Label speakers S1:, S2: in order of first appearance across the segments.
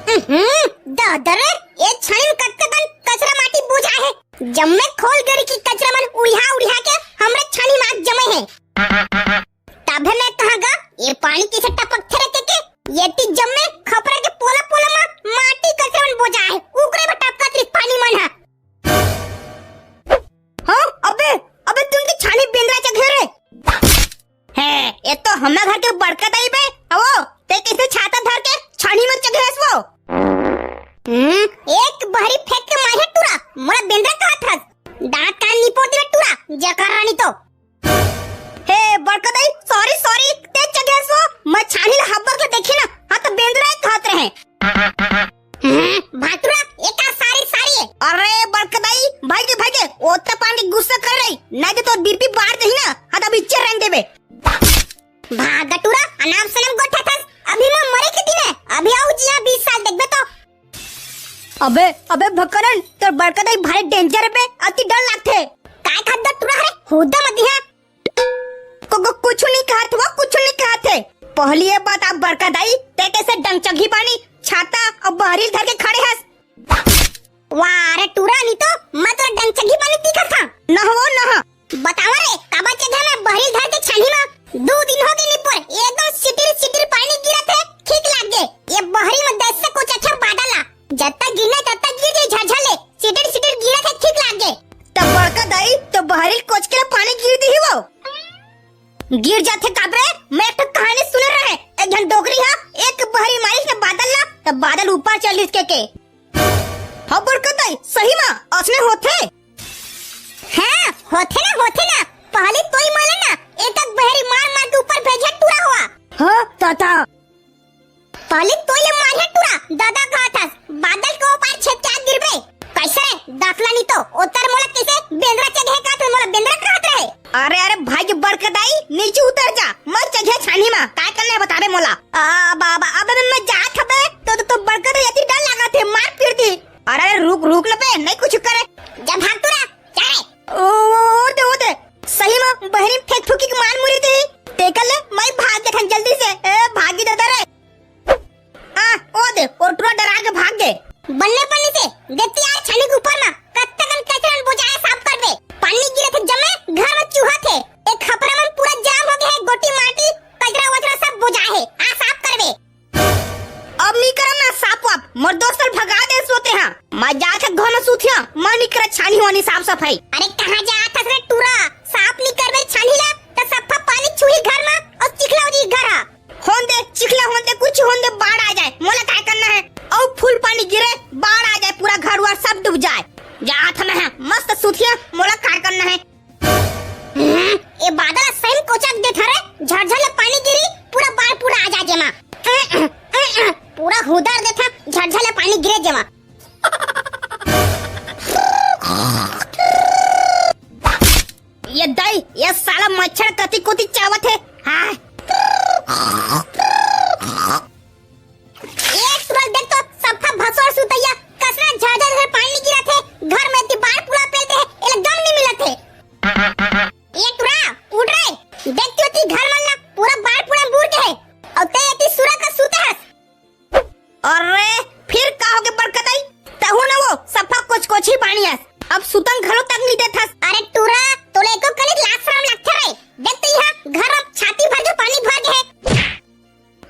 S1: दादर ये छान कत्तकन कचरा माटी बोझा है। जब मैं खोल गरी की कचरा मन उड़िया के हमरे छानी माग जमे है। तब मैं कहागा ये पानी किसे टपक थे के ये ती जम्मे खपरा के पोला पोला मा माटी कचरा मन बोझा है। उकरे में टपका त्री पानी मन है। हां अबे तुमकी छानी बेंद्रा च घर है ये तो हमरा घर के बड़का दाई बे ओ ते किसे छाता धर के छानी में चघेस वो एक बहरी फेंक के मारे टूरा मोरा बेंद्रा कहा था दांत कान निपोड़ दे टूरा जकर रानी तो हे बड़का दाई सॉरी ते चघेस वो मैं छानी ला हब्बर के देखी ना हां तो बेंद्रा खात रहे भाटुरा एक सारी है। अरे बड़का दाई भागे ओ त पान के गुस्सा कर रही नहीं तो बीपी बाहर दही ना हां तो बिच्चे रंग देबे भाग टूरा अनाम सनम गोठा था अभी मैं मरे के दिन है अभी आऊ जिया 20 साल देखबे तो अबे भकरन तोर बड़का दाई भारी डेंजर पे अति डर लागथे काय खद्दा टूरा रे होदा मत दिया को कुछ नहीं कहा थे पहली ये बात आप बड़का दाई ते कैसे डंग चघी पानी छाता और बहरी धर के खड़े हस वाह रे टूरा नहीं तो मैं तो डंग चघी पानी तीखा था न बतावा रे काबा जगह में बहरी धर के छानी में 2 दिन हो गए नहीं पर एकदम सिटिर पानी गिरा थे ठीक लाग गए ये बहरी में 10 से कुछ अच्छा बादला जब तक गिरना तब तक गिर गई झरझले सिटिर गिरा थे ठीक लाग गए तब बड़का दाई तो बहरी कोच के पानी गिर दी वो गिर जाते काबरे मैं तो कहानी सुन रहे एक घन डोगरी है एक बहरी मारी से बादल ला तब बादल ऊपर चल के हाँ बड़का दाई सही माँ असने होते हाँ होते ना पहले तो ही माला ना एक बहरी मार के ऊपर भेजा टूरा हुआ हाँ ताता पहले तो ये मार टूरा दादा कहा था बादल के ऊपर छेद के गिर गए कैसे दाखला नहीं तो उतर मोला कैसे बेंद्रा चढ़े का तो मोला बेंद्रा कहत रहे अरे भाई बड़का दाई नीचे उतर जा मत चढ़े छानी में काय करने बताबे मोला बाबा अब मैं जात हबे तो बड़का दाई अति डर लगा थे मार फिर दी अरे रुक न बे नहीं कुछ करे जब भाग टूरा चले ओ दे सही में बहरी फेंक फूकी के मार मुरी थी टेकल ले मैं भाग देखन जल्दी से भागी दादा रे ओ दे और टूरा डरा के भाग गए बल्ले से देखती यार छानी के ऊपर ना कत्तकन कचरा बुझाए साफ कर दे पानी गिरे थे जमे घर में चूहा थे एक खपरा में पूरा जाम हो गया है गोटी माटी कचरा वचरा सब बुझाए आ साफ कर दे अब नहीं करम ना साफ वाप मोर दोस्त भगा दे सोते हैं मैं जाके घर में सूतिया मैं नहीं कर छानी होनी साफ सफाई अरे कहां जा था रे टूरा साफ नहीं करबे छानी ला तो सफा पानी छुई घर में और चिखला जी घर होन दे चिखला होन दे कुछ होन दे बाढ़ आ जाए मोला काय करना है और फुल पानी गिरे बाढ़ आ जाए पूरा घर वार सब डूब जाए जात में है मस्त सूतिया मोला काय करना है ये बादल सही कोचक दे थरे झरझर पानी गिरी पूरा बाढ़ पूरा आ जाए जमा पूरा हुदर देखा झरझर पानी गिरे जमा ये दाई ये साला मच्छर कति कोती चावत है हां एक तुरंत देख तो सबका भसोर सुतैया कसरा झरझर पानी गिरा थे घर में ती बाढ़ पूरा पेलते है एकदम नहीं मिलत है ये तुरा उठ रे देखती होती घर वाला पूरा बाढ़ पूरा बूढ़ के है और ते अति सुरा का सूता है अरे फिर कहोगे बड़का दाई तहु ना वो सफा कुछ ही पानी है अब सुतंग घरों तक नहीं देता अरे टूरा तोले को कने लाख फ्राम लगते रे देखते यहां घर में छाती भर के पानी भर गए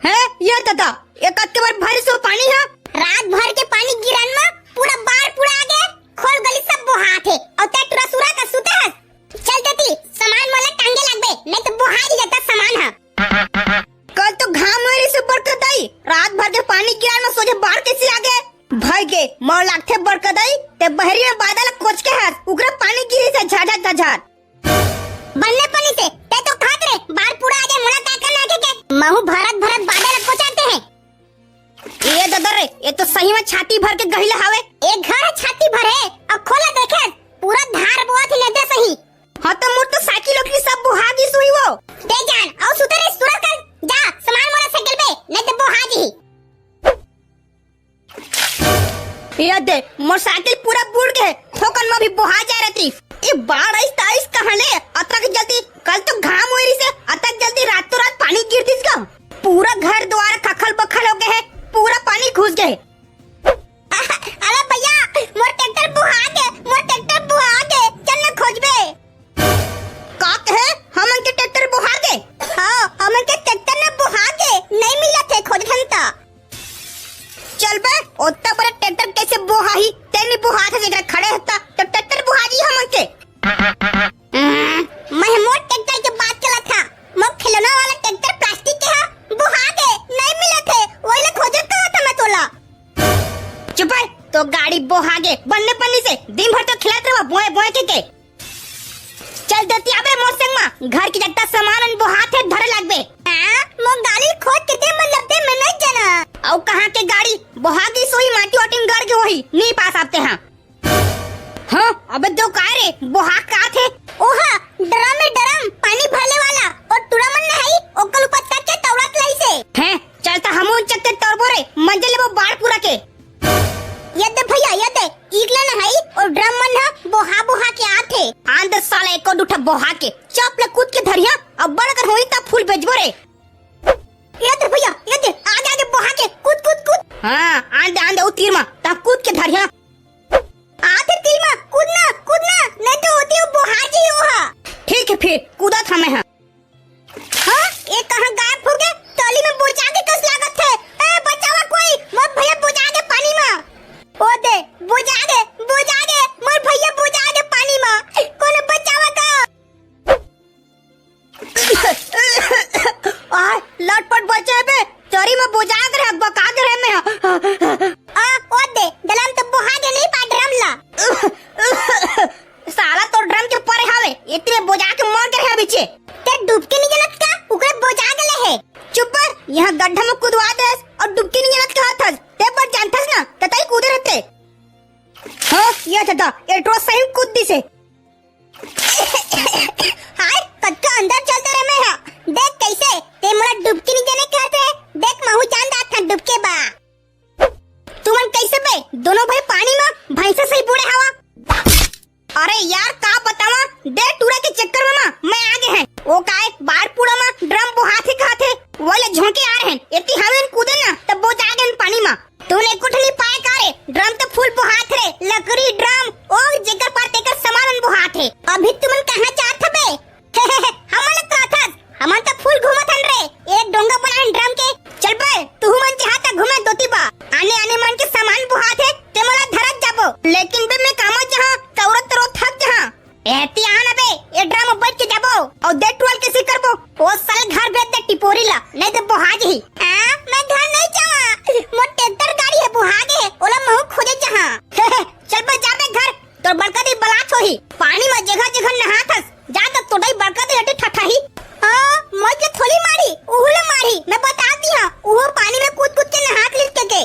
S1: है ये दादा एक कत्ते बार भर सो पानी है रात भर के पानी गिरन में पूरा बाढ़ पूरा आ गए खोल गली सब बुहा थे और ते टूरा सुरा का सूता है चल देती सामान वाला टांगे लगबे नहीं तो बुहा ही जाता सामान है कल तो घाम मेरे से बड़का दाई रात भर के पानी गिरन में सोचे बाढ़ कैसे आ गए भाई के मोर लागथे बड़का दाई ते बहरी में बादल कोच के हाथ उगरा पानी गिरी से झाझा बनने पानी से ते तो खात रे बाढ़ पूरा आ जाए मोला काय करना के महू भारत बादल कोचाते हैं ये दादा रे ये तो सही में छाती भर के गहिला हवे एक घर है छाती भर है अब खोला देखे पूरा धार बोआ थी लेते सही हां तो मोर तो साइकिल की सब बुहा दी सुई वो ते जान और सुतरे सुरा कर जा सामान मोरा साइकिल पे नहीं तो बुहा जी ये दे मोटरसाइकिल पूरा बुड़ गए ठोकन में भी बुहा जा रही ये बाढ़ आइस कहां ले अतक जल्दी कल तो घाम हो रही से अतक जल्दी रात पानी गिरती इसका पूरा घर द्वार खखल बखल हो गए है पूरा पानी घुस गए चल बे ओत्ता बड़ा ट्रैक्टर कैसे बोहाही तेनी बुहा थे जेकरा खड़े होता तो ट्रैक्टर बुहाजी हमन के महमूद ट्रैक्टर के बात चला था मो खिलौना वाला ट्रैक्टर प्लास्टिक के हा बुहा दे नहीं मिले थे वही खोजे कहा था मैं तोला चुप है तो गाड़ी बोहा गे बनने पन्नी से दिन भर तो खिलाते रहो बोए बोए के चल देती अबे मोसंग मा घर की जट्टा सामान बोहात है धरे लगबे मो गाड़ी खोद के दे मतलब दे मैं नहीं जाना औ कहां के गाड़ी बोहा की सोई माटी ओटिंग गड़ के वही नहीं पास आते हैं हां अबे दो काय रे बोहा का थे ओहा ड्रम में ड्रम पानी भरने वाला और तुरा मन नहीं ओकल ऊपर तक के तौड़त लाई से हैं चलता हमू चक्के तोड़बो रे मंजिल वो बाढ़ पूरा के यदे भैया यदे इगला नहीं और ड्रम मन है बोहा बोहा के आथे आंद साले को उठा बोहा के चपले कूद के धरिया अब बड़ कर होई ता फूल बेचबो रे यदे भैया यदे आगे आगे बोहा के कूद कूद कूद हां आंदे आंदे उतीर मा ता कूद के धरिया आधे तीर मा कूदना नहीं तो होती हो बोहा जी ओहा ठीक है फिर कूदा था मैं हां ये कहां गायब हो गए टोली में बोझा के कस लागत है ए बचावा कोई मत भैया बोझा के पानी में ओ दे बोझा दे मोर भैया बोझा दे पानी में कौन बचावा का आ लटपट बचे बे चोरी में बोझा कर हक बका कर मैं आ ओ दे दलम तो बोहा दे नहीं पा ड्रम ला साला तो ड्रम के परे हावे इतने बोझा के मर गए है बीचे ते डूब के नहीं जनत का उकरे बोझा गले है चुप पर यहां गड्ढा में कूदवा दे और डुबकी नहीं जनत का था ते पर जानथस ना तताई कूदे रहते हां ये था एट्रो सही कूद दी से हाय कच्चा अंदर चलते रहे मैं देख कैसे ते मोला डुबकी नहीं जने कहते देख महू जान दा था डुबके बा तुमन कैसे बे दोनों भाई पानी में भैंसा सही बूढ़े हवा अरे यार का बतावा दे टूरा के चक्कर में मैं आगे हैं वो काय बाहर पूरा में ड्रम बुहाथे खाते वाले झोंके आ रहे हैं इतनी हमें कूदे ना तब वो जागे पानी में तूने कुछ नहीं पाए कारे ड्रम तो फुल बुहात रे लकड़ी ड्रम और जेकर पर तेकर सामान बुहात है अभी तुमन कहां जात बे हमन का था हमन तो फुल घूमत हन रे एक डोंगा बना ड्रम के चल बे तू मन के हाथ घूमे दोती बा आने मन के सामान बुहात है ते मोला धरत जाबो लेकिन बे मैं कामा जहां तौरत रो थक जहां एती आना बे ये ड्रम बैठ के जाबो और दे टुअल कैसे करबो ओ साल घर भेज दे टिपोरी ला नहीं तो बुहाज ही मैं घर नहीं जावा मो ट्रैक्टर गाड़ी है बुहागे ओला महू खोजे जहां चल बे जाबे घर तो बड़का दी बलाच होही पानी में जगह नहाथस जा तक तोड़ई बड़का दी हटे ठठाही मैं के थोड़ी मारी उहुले मारी मैं बता दी हां वो पानी में कूद के नहात लिट के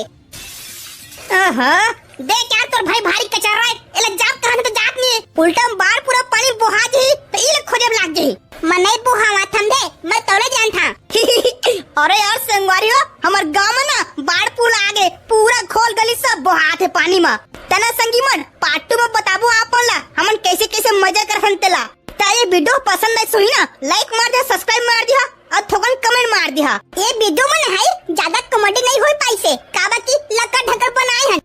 S1: देख यार तोर भाई भारी कचर रहा है एला जाप कहां तो जात नहीं उल्टा बार पूरा पानी बुहा जी तो इले खोजे लाग जी मैं नहीं बुहावा थम दे मैं तोले जान था अरे यार संगवारियो हमर गांव में ना बाढ़ पुल आगे पूरा खोल गली सब बुहात है पानी में तना संगी मन पार्ट 2 में बताबो आपन ला हमन कैसे कैसे मजा कर हंतला ता ये वीडियो पसंद है सुनी ना लाइक मार दे सब्सक्राइब मार दिया और थोकन कमेंट मार दिया ये वीडियो में है ज्यादा कॉमेडी नहीं होई पाई से काबा की लक्का ढक्कन बनाए हैं